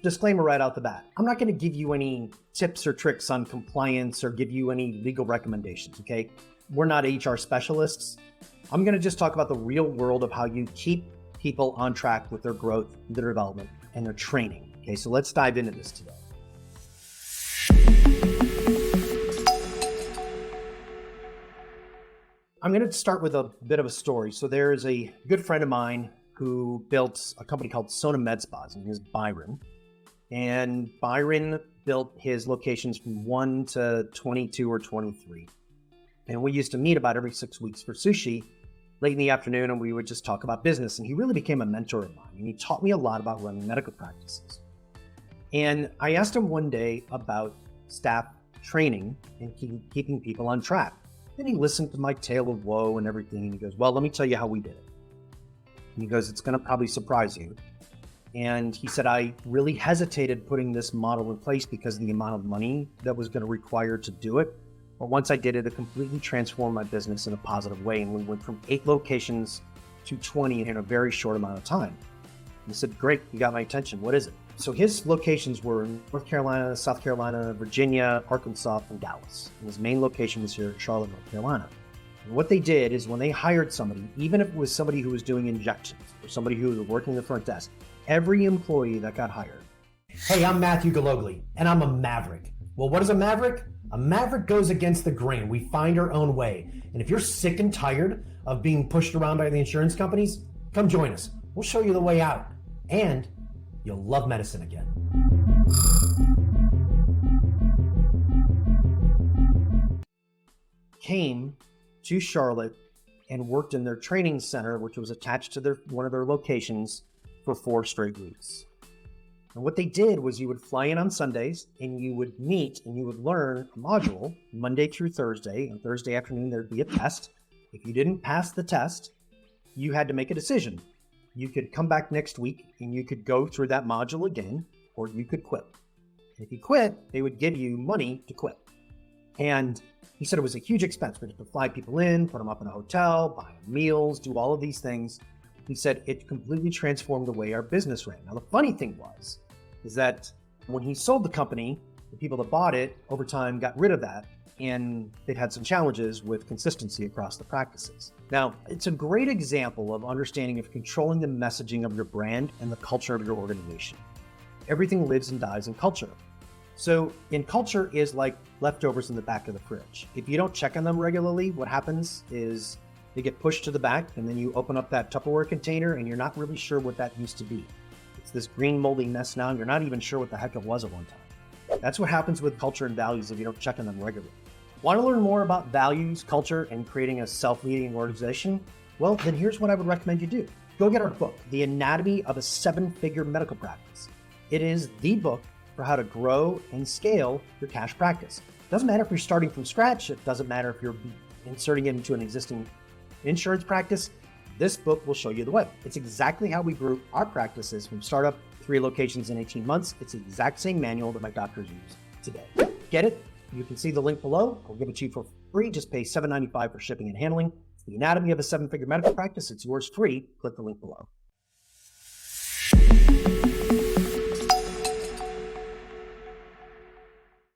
disclaimer right out the bat. I'm not going to give you any tips or tricks on compliance or give you any legal recommendations, okay? We're not HR specialists. I'm going to just talk about the real world of how you keep people on track with their growth, their development, and their training. Okay, so let's dive into this today. I'm going to start with a bit of a story. So there is a good friend of mine who built a company called Sona Med Spas. His name is Byron. And Byron built his locations from 1 to 22 or 23. And we used to meet about every 6 weeks for sushi late in the afternoon, and we would just talk about business. And he really became a mentor of mine. And he taught me a lot about running medical practices. And I asked him one day about staff training and keeping people on track. And he listened to my tale of woe and everything. And he goes, well, let me tell you how we did it. And he goes, it's going to probably surprise you. And he said, I really hesitated putting this model in place because of the amount of money that was going to require to do it. But once I did it, it completely transformed my business in a positive way. And we went from 8 locations to 20 in a very short amount of time. And he said, great, you got my attention. What is it? So his locations were in North Carolina, South Carolina, Virginia, Arkansas, and Dallas. And his main location was here in Charlotte, North Carolina. And what they did is when they hired somebody, even if it was somebody who was doing injections or somebody who was working the front desk, every employee that got hired. Hey, I'm Matthew Galogli, and I'm a maverick. Well, what is a maverick? A maverick goes against the grain. We find our own way. And if you're sick and tired of being pushed around by the insurance companies, come join us. We'll show you the way out. And you'll love medicine again. Came to Charlotte and worked in their training center, which was attached to one of their locations, for 4 straight weeks. And what they did was you would fly in on Sundays and you would meet and you would learn a module Monday through Thursday. And Thursday afternoon, there'd be a test. If you didn't pass the test, you had to make a decision. You could come back next week and you could go through that module again, or you could quit. And if you quit, they would give you money to quit. And he said it was a huge expense. We had to fly people in, put them up in a hotel, buy them meals, do all of these things. He said it completely transformed the way our business ran. Now, the funny thing is that when he sold the company, the people that bought it over time got rid of that, and they'd had some challenges with consistency across the practices. Now, it's a great example of understanding of controlling the messaging of your brand and the culture of your organization. Everything lives and dies in culture. So in culture is like leftovers in the back of the fridge. If you don't check on them regularly, what happens is they get pushed to the back, and then you open up that Tupperware container and you're not really sure what that used to be. It's this green moldy mess now, and you're not even sure what the heck it was at one time. That's what happens with culture and values if you don't check on them regularly. Want to learn more about values, culture, and creating a self-leading organization? Well, then here's what I would recommend you do. Go get our book, The Anatomy of a 7-Figure Medical Practice. It is the book for how to grow and scale your cash practice. It doesn't matter if you're starting from scratch. It doesn't matter if you're inserting it into an existing insurance practice. This book will show you the way. It's exactly how we grew our practices from startup, 3 locations in 18 months. It's the exact same manual that my doctors use today. Get it? You can see the link below. I'll give it to you for free. Just pay $7.95 for shipping and handling. It's The Anatomy of a 7-Figure Medical Practice. It's yours free. Click the link below.